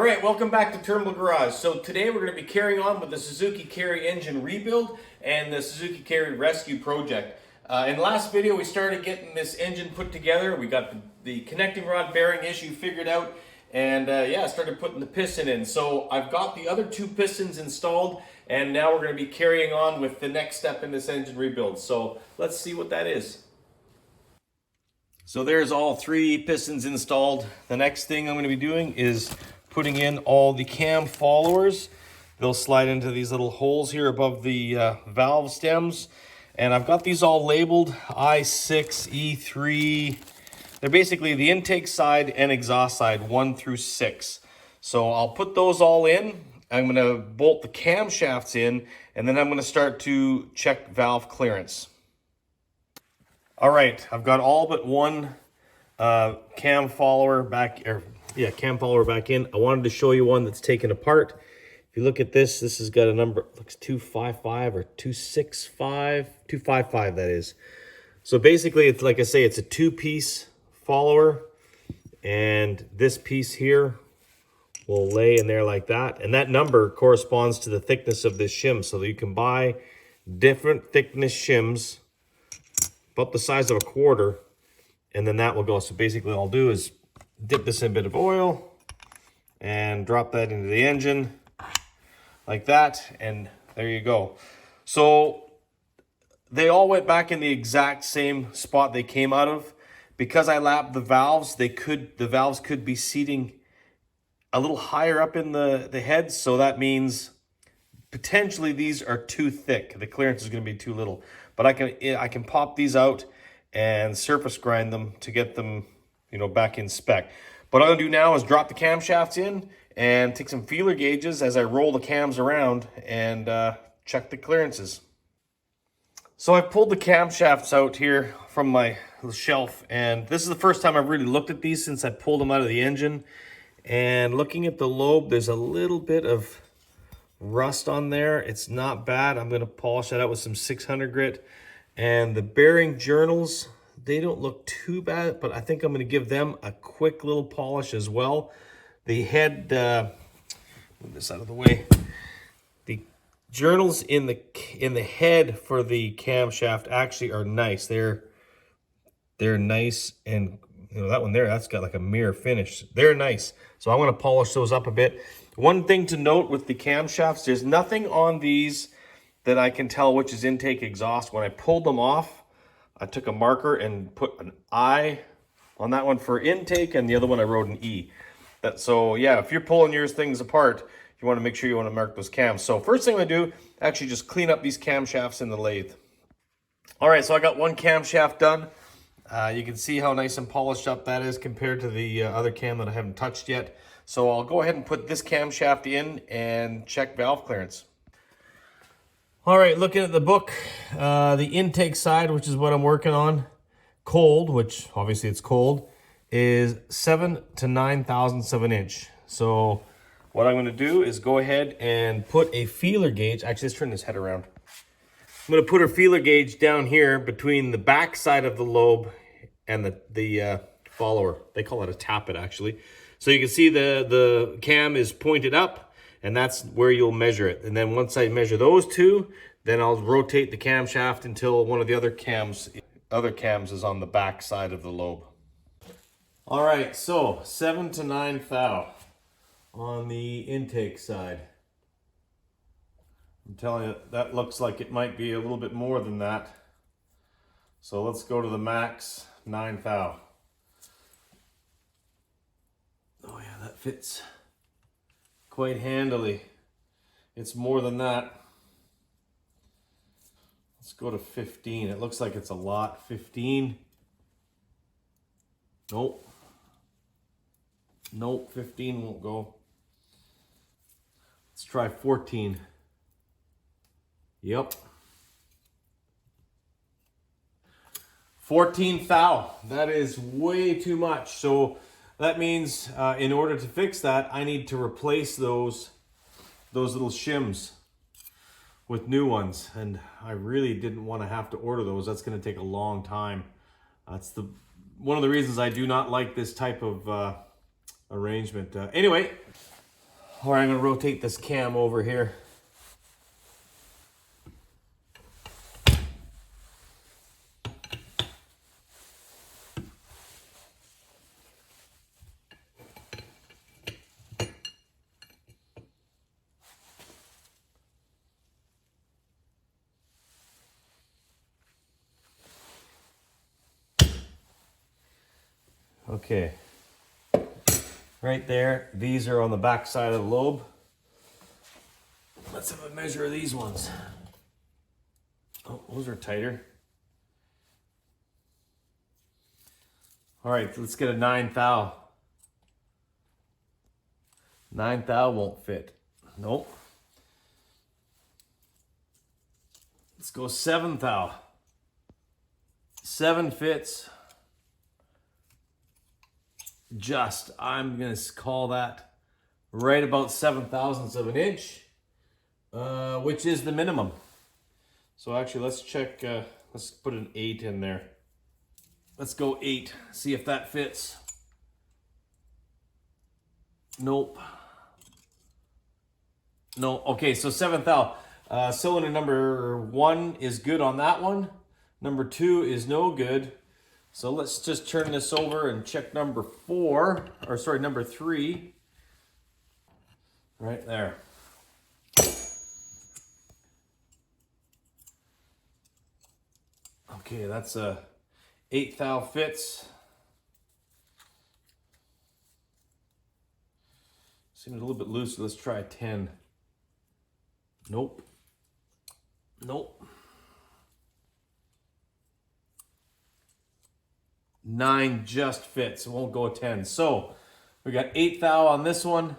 right, welcome back to Turnbull Garage. So today we're going to be carrying on with the Suzuki Carry engine rebuild and the Suzuki Carry Rescue project. In the last video we started getting this engine put together. We got the connecting rod bearing issue figured out and started putting the piston in. So I've got the other two pistons installed and now we're going to be carrying on with the next step in this engine rebuild. So let's see what that is. So there's all three pistons installed. The next thing I'm going to be doing is putting in all the cam followers. They'll slide into these little holes here above the valve stems. And I've got these all labeled I6, E3. They're basically the intake side and exhaust side, 1 through 6. So I'll put those all in. I'm going to bolt the camshafts in, and then I'm going to start to check valve clearance. All right, I've got all but one cam follower back in. I wanted to show you one that's taken apart. If you look at this, this has got a number, looks 255 or 265, 255 that is. So basically, it's like I say, it's a two-piece follower, and this piece here will lay in there like that. And that number corresponds to the thickness of this shim, so that you can buy different thickness shims about the size of a quarter, and then that will go. So basically all I'll do is dip this in a bit of oil and drop that into the engine like that, and there you go. So they all went back in the exact same spot they came out of. Because I lapped the valves, the valves could be seating a little higher up in the heads, so that means potentially these are too thick. The clearance is going to be too little. But I can pop these out and surface grind them to get them, back in spec. What I'm going to do now is drop the camshafts in and take some feeler gauges as I roll the cams around and check the clearances. So I pulled the camshafts out here from my shelf, and this is the first time I've really looked at these since I pulled them out of the engine. And looking at the lobe, there's a little bit of rust on there. It's not bad. I'm going to polish that out with some 600 grit. And the bearing journals, they don't look too bad, but I think I'm going to give them a quick little polish as well. The head, move this out of the way. The journals in the head for the camshaft actually are nice. They're nice, and that one there, that's got like a mirror finish. They're nice. So I'm going to polish those up a bit. One thing to note with the camshafts, there's nothing on these that I can tell which is intake exhaust. When I pulled them off, I took a marker and put an I on that one for intake, and the other one I wrote an E. So yeah, if you're pulling your things apart, you want to make sure you want to mark those cams. So first thing I'm going to do, actually just clean up these camshafts in the lathe. All right, so I got one camshaft done. You can see how nice and polished up that is compared to the other cam that I haven't touched yet. So I'll go ahead and put this camshaft in and check valve clearance. All right, looking at the book, the intake side, which is what I'm working on, cold, which obviously it's cold, is 7 to 9 thousandths of an inch. So what I'm going to do is go ahead and put a feeler gauge. Actually, let's turn this head around. I'm going to put a feeler gauge down here between the back side of the lobe and the follower. They call it a tappet, actually. So you can see the cam is pointed up, and that's where you'll measure it. And then once I measure those two, then I'll rotate the camshaft until one of the other cams is on the back side of the lobe. All right, so 7 to 9 thou on the intake side. I'm telling you, that looks like it might be a little bit more than that. So let's go to the max, 9 thou. Oh yeah, that fits quite handily. It's more than that. Let's go to 15. It looks like it's a lot. 15. Nope. Nope, 15 won't go. Let's try 14. Yep. 14 thou. That is way too much. So that means in order to fix that, I need to replace those little shims with new ones. And I really didn't want to have to order those. That's going to take a long time. That's one of the reasons I do not like this type of arrangement. Anyway, All right, I'm gonna rotate this cam over here. Okay, right there. These are on the back side of the lobe. Let's have a measure of these ones. Oh, those are tighter. All right, let's get a 9 thou. 9 thou won't fit. Nope. Let's go 7 thou. 7 fits. Just, I'm gonna call that right about 7/1000ths of an inch, which is the minimum. So actually, let's check, let's put an 8 in there. Let's go 8, see if that fits. Nope. No, okay, so 7 thou. Cylinder number 1 is good on that one. Number 2 is no good. So let's just turn this over and check number 4, or sorry, number 3. Right there. Okay, that's a 8 thou fits. Seems a little bit loose, so let's try a 10. Nope. Nope. 9 just fits. It won't go a 10. So we got 8 thou on this one,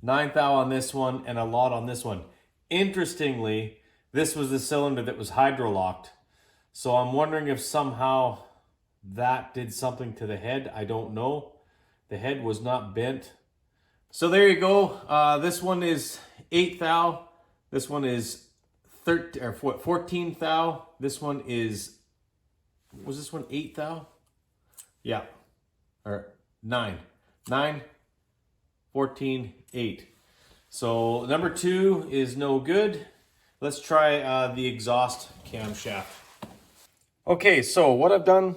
9 thou on this one, and a lot on this one. Interestingly, this was the cylinder that was hydrolocked. So I'm wondering if somehow that did something to the head. I don't know. The head was not bent. So there you go. This one is 8 thou. This one is 14 thou. This one is, was this one 8 thou? Yeah, or 9. 9, 14, 8. So number 2 is no good. Let's try the exhaust camshaft. Okay, so what I've done,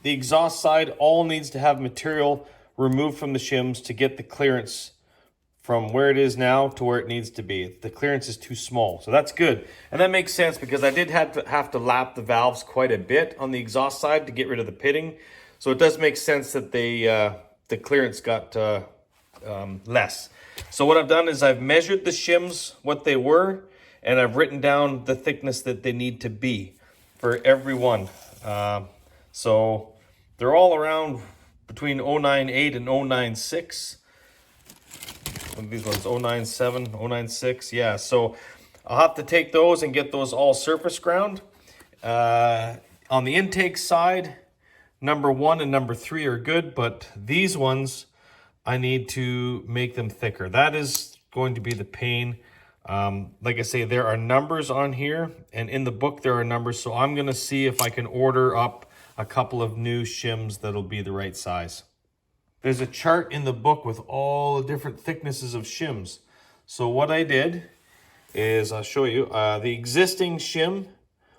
the exhaust side all needs to have material removed from the shims to get the clearance from where it is now to where it needs to be. The clearance is too small, so that's good. And that makes sense because I did have to lap the valves quite a bit on the exhaust side to get rid of the pitting. So it does make sense that the clearance got less. So what I've done is I've measured the shims, what they were, and I've written down the thickness that they need to be for every one. So they're all around between 098 and 096. These ones 097, 096, yeah. So I'll have to take those and get those all surface ground. On the intake side, number 1 and number 3 are good, but these ones, I need to make them thicker. That is going to be the pain. Like I say, there are numbers on here, and in the book there are numbers, so I'm gonna see if I can order up a couple of new shims that'll be the right size. There's a chart in the book with all the different thicknesses of shims. So what I did is, I'll show you, the existing shim,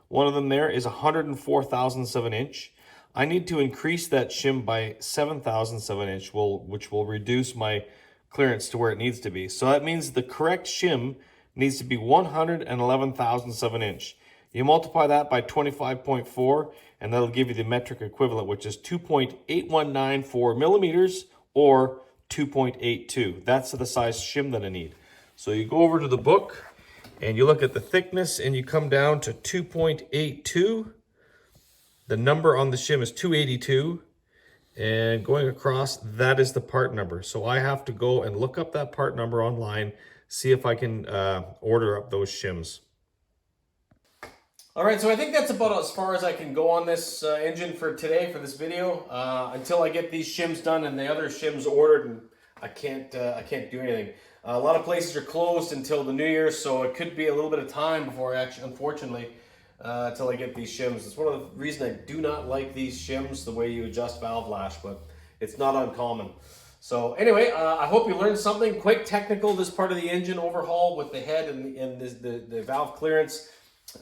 one of them there is 104/1000ths of an inch. I need to increase that shim by 7/1000ths of an inch, which will reduce my clearance to where it needs to be. So that means the correct shim needs to be 111/1000ths of an inch. You multiply that by 25.4, and that'll give you the metric equivalent, which is 2.8194 millimeters or 2.82. That's the size shim that I need. So you go over to the book and you look at the thickness and you come down to 2.82. The number on the shim is 282. And going across, that is the part number. So I have to go and look up that part number online, see if I can order up those shims. All right, so I think that's about as far as I can go on this engine for today, for this video. Until I get these shims done and the other shims ordered, and I can't do anything. A lot of places are closed until the New Year, so it could be a little bit of time before I actually, unfortunately, until I get these shims. It's one of the reasons I do not like these shims, the way you adjust valve lash, but it's not uncommon. So anyway, I hope you learned something. Quite technical, this part of the engine overhaul with the head and the valve clearance.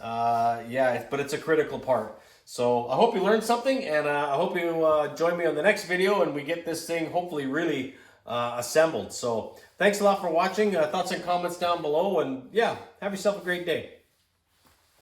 Yeah, but it's a critical part. So I hope you learned something, and I hope you join me on the next video and we get this thing hopefully really assembled. So thanks a lot for watching. Thoughts and comments down below, and yeah, have yourself a great day.